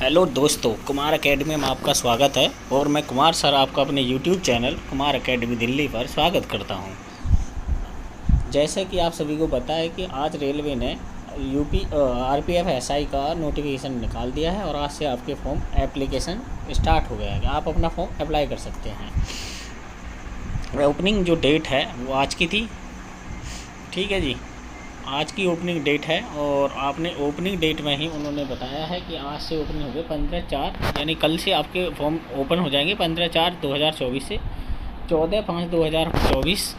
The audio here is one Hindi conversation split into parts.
हेलो दोस्तों, कुमार एकेडमी में आपका स्वागत है और मैं कुमार सर आपका अपने YouTube channel Kumar academy Delhi पर स्वागत करता हूं। जैसे कि आप सभी को पता है कि आज रेलवे ने आरपीएफ एसआई का नोटिफिकेशन निकाल दिया है और आज से आपके फॉर्म एप्लीकेशन स्टार्ट हो गया है। आप अपना फॉर्म अप्लाई कर सकते हैं। ओपनिंग जो डेट है वो आज की थी, ठीक है जी। आज की ओपनिंग डेट है और आपने ओपनिंग डेट में ही उन्होंने बताया है कि आज से ओपनिंग हो गए 15/4, यानी कल से आपके फॉर्म ओपन हो जाएंगे 15/4/2024 से 14/5/2024,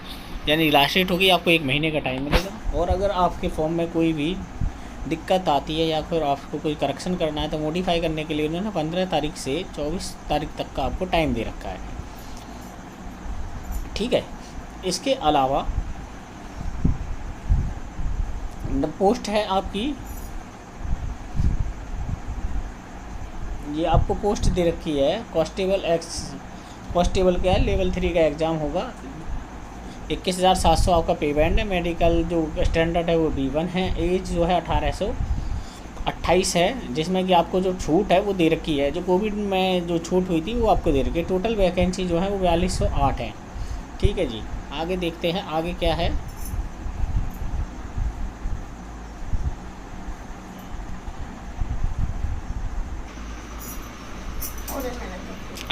यानी लास्ट डेट होगी। आपको 1 महीने का टाइम मिलेगा और अगर आपके फॉर्म में कोई भी दिक्कत आती है या फिर आपको कोई करेक्शन करना है तो मॉडिफाई करने के लिए उन्होंने 15 तारीख से 24 तारीख तक का आपको टाइम दे रखा है, ठीक है। इसके अलावा पोस्ट है आपकी, ये आपको पोस्ट दे रखी है कांस्टेबल क्या है, लेवल 3 का एग्ज़ाम होगा। 21,700 आपका पे बैंड है। मेडिकल जो स्टैंडर्ड है वो B1 है। एज जो है 1828 है, जिसमें कि आपको जो छूट है वो दे रखी है। जो कोविड में जो छूट हुई थी वो आपको दे रखी है। टोटल वैकेंसी जो है वो 4208 है, ठीक है जी। आगे देखते हैं आगे क्या है।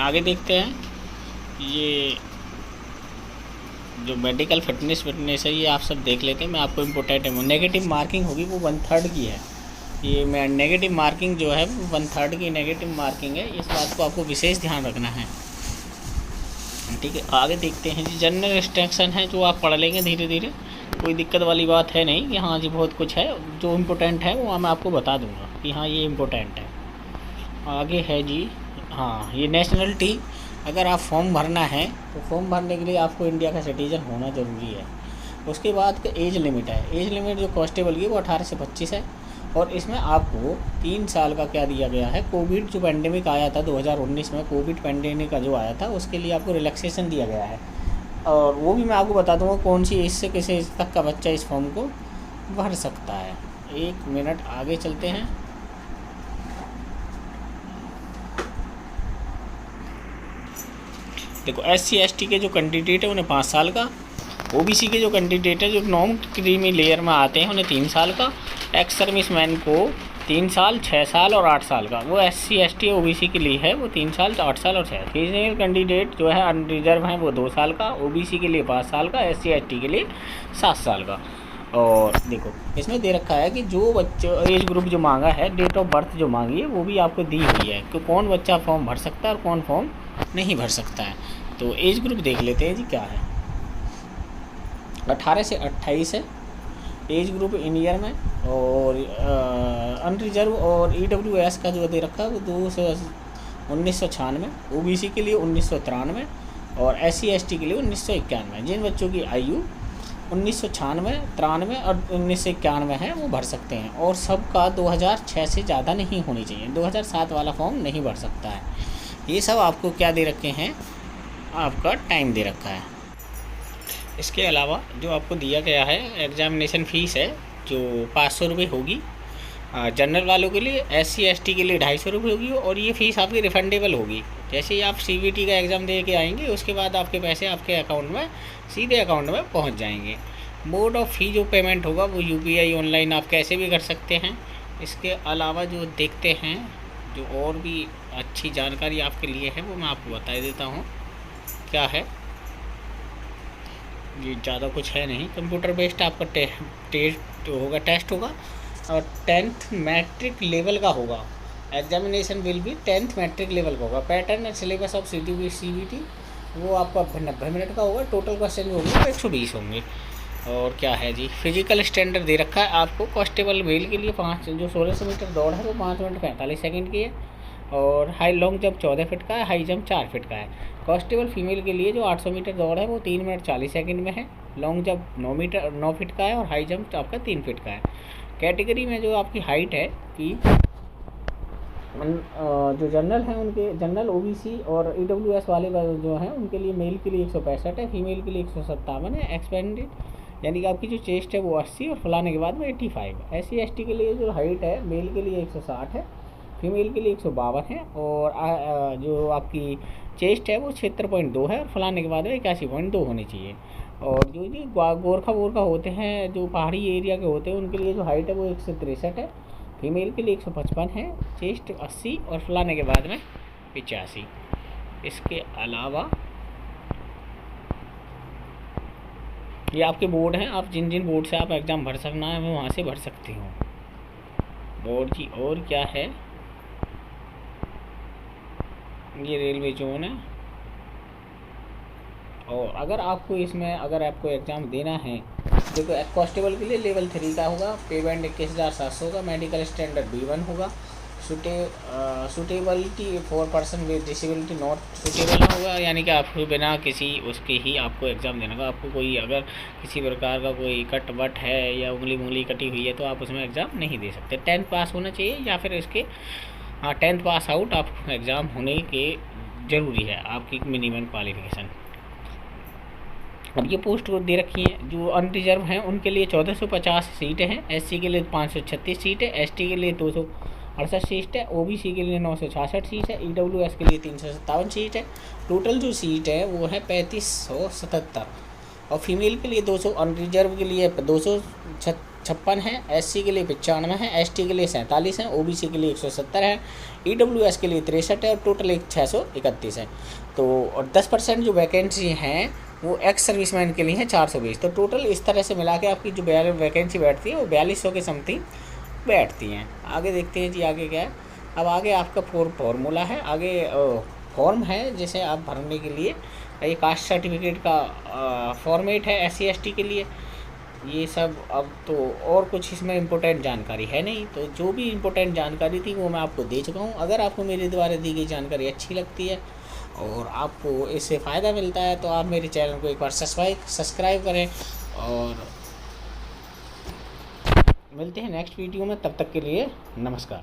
आगे देखते हैं। ये जो मेडिकल फिटनेस है ये आप सब देख लेते हैं। मैं आपको इम्पोर्टेंट है, नेगेटिव मार्किंग होगी वो 1/3 की है। ये मैं नेगेटिव मार्किंग जो है वो 1/3 की नेगेटिव मार्किंग है। इस बात को आपको विशेष ध्यान रखना है, ठीक है। आगे देखते हैं जी। जनरल इंस्ट्रक्शन है जो आप पढ़ लेंगे धीरे धीरे, कोई दिक्कत वाली बात है नहीं कि हाँ जी बहुत कुछ है। जो इम्पोर्टेंट है वो मैं आपको बता दूँगा कि हाँ ये इम्पोर्टेंट है। आगे है जी, हाँ ये नेशनलिटी, अगर आप फॉर्म भरना है तो फॉर्म भरने के लिए आपको इंडिया का सिटीज़न होना ज़रूरी है। उसके बाद एज लिमिट है। एज लिमिट जो कांस्टेबल की वो 18 से 25 है और इसमें आपको 3 साल का क्या दिया गया है। कोविड जो पेंडेमिक आया था 2019 में, कोविड पेंडेमिक का जो आया था उसके लिए आपको रिलैक्सेशन दिया गया है और वो भी मैं आपको बता दूँगा कौन सी एज से किस एज तक का बच्चा इस फॉर्म को भर सकता है। 1 मिनट आगे चलते हैं। देखो SC/ST के जो कैंडिडेट है उन्हें 5 साल का, OBC के जो कैंडिडेट है जो नॉन क्रीमी लेयर में आते हैं उन्हें 3 साल का, एक्स सर्विसमैन को 3 साल, 6 साल और 8 साल का। वो SC/ST OBC के लिए है वो 3 साल, 8 साल और 6। फीमेल कैंडिडेट जो है अनरिजर्व हैं वो 2 साल का, OBC के लिए 5 साल का, SC/ST के लिए 7 साल का। और देखो इसमें दे रखा है कि जो बच्चे एज ग्रुप जो मांगा है, डेट ऑफ बर्थ जो मांगी है वो भी आपको दी हुई है कि कौन बच्चा फॉर्म भर सकता है और कौन फॉर्म नहीं भर सकता है। तो एज ग्रुप देख लेते हैं जी क्या है। 18 से 28 है एज ग्रुप इन ईयर में। और अनरिजर्व और EWS का जो दे रखा है वो 2 से 1996, OBC के लिए 1993 और SC/ST के लिए 1991। जिन बच्चों की आयु 1996, 93 और 1991 है वो भर सकते हैं और सबका 2006 से ज़्यादा नहीं होनी चाहिए। 2007 वाला फॉर्म नहीं भर सकता है। ये सब आपको क्या दे रखे हैं, आपका टाइम दे रखा है। इसके अलावा जो आपको दिया गया है एग्जामिनेशन फ़ीस है जो 500 रुपये होगी जनरल वालों के लिए। SC/ST के लिए 250 रुपये होगी और ये फ़ीस आपकी रिफंडेबल होगी। जैसे ही आप CBT का एग्ज़ाम दे के आएंगे उसके बाद आपके पैसे आपके अकाउंट में सीधे अकाउंट में पहुंच जाएंगे। मोड ऑफ फ़ी जो पेमेंट होगा वो UPI ऑनलाइन आप कैसे भी कर सकते हैं। इसके अलावा जो देखते हैं जो और भी अच्छी जानकारी आपके लिए है वो मैं आपको बता देता हूँ क्या है। ये ज़्यादा कुछ है नहीं, कंप्यूटर बेस्ड आपका टेस्ट होगा और 10th मैट्रिक लेवल का होगा। एग्जामिनेशन विल भी 10th मैट्रिक लेवल का होगा। Pattern and syllabus of CBT वो आपका 90 मिनट का होगा। टोटल क्वेश्चन जो होंगे वो 120 होंगे। और क्या है जी, फिजिकल स्टैंडर्ड दे रखा है आपको। कांस्टेबल मेल के लिए 1600 मीटर दौड़ है वो 5 मिनट 45 सेकंड की है और हाई लॉन्ग जंप 14 फीट का है, हाई जंप 4 फीट का है। कांस्टेबल फीमेल के लिए जो 800 मीटर दौड़ है वो 3 मिनट 40 सेकंड में है। लॉन्ग जंप 9 फीट का है और हाई जंप आपका 3 फीट का है। कैटेगरी में जो आपकी हाइट है कि जो जनरल हैं उनके जनरल OBC और EWS वाले जो हैं उनके लिए मेल के लिए 165 है, फीमेल के लिए 157 है। एक्सपेंडेड यानी कि आपकी जो चेस्ट है वो 80 और फलाने के बाद में 85 है। SC/ST के लिए जो हाइट है मेल के लिए 160 है, फीमेल के लिए 152 है, और जो आपकी चेस्ट है वो 76.2 है, और फलाने के बाद में 81.2 होनी चाहिए। और जो जी गोरखा वोरखा होते हैं, जो पहाड़ी एरिया के होते हैं, उनके लिए जो हाइट है वो 163 है, फीमेल के लिए 155 है, चेस्ट 80 और फलाने के बाद में 85। इसके अलावा ये आपके बोर्ड हैं, आप जिन जिन बोर्ड से आप एग्ज़ाम भर सकना है मैं वहाँ से भर सकती हूँ। बोर्ड जी और क्या है, ये रेलवे जोन है। और अगर आपको इसमें अगर आपको एग्ज़ाम देना है, देखो कांस्टेबल के लिए लेवल 3 का होगा, पे बैंड 21,700 होगा, मेडिकल स्टैंडर्ड B1 होगा, suitability for person with disability not suitable होगा, यानी कि आपको बिना किसी उसके ही आपको एग्ज़ाम देना होगा। आपको कोई अगर किसी प्रकार का कोई कट वट है या उंगली कटी हुई है तो आप उसमें एग्ज़ाम नहीं दे सकते। 10th पास होना चाहिए या फिर इसके 10th पास आउट आप एग्ज़ाम होने के ज़रूरी है, आपकी मिनिमम क्वालिफिकेशन। अब ये पोस्ट को दे रखी है, जो अनरिजर्व हैं उनके लिए 1450 सीटें हैं, SC के लिए 536 सीट है, ST के लिए 268 सीट है, OBC के लिए 966 सीट है, EWS के लिए 357 सीट है। टोटल जो सीट है वो है 3577, और फीमेल के लिए 200, अनरिजर्व के लिए 256 है, SC के लिए 95 है, ST के लिए 47 है, OBC के लिए 170 है, EWS के लिए 63 है, और टोटल 631 है। तो और 10% जो वैकेंसी हैं वो एक्स सर्विसमैन के लिए है 420। तो टोटल इस तरह से मिला के आपकी जो वैकेंसी बैठती है वो 4200 के समथिंग बैठती हैं। आगे देखते हैं जी आगे क्या है। अब आगे आपका फॉर्मूला है, आगे फॉर्म है जैसे आप भरने के लिए, ये कास्ट सर्टिफिकेट का फॉर्मेट है SC ST के लिए, ये सब। अब तो और कुछ इसमें इम्पोर्टेंट जानकारी है नहीं, तो जो भी इम्पोर्टेंट जानकारी थी वो मैं आपको दे चुका हूँ। अगर आपको मेरे द्वारा दी गई जानकारी अच्छी लगती है और आपको इससे फ़ायदा मिलता है तो आप मेरे चैनल को एक बार सब्सक्राइब करें, और मिलते हैं नेक्स्ट वीडियो में। तब तक के लिए नमस्कार।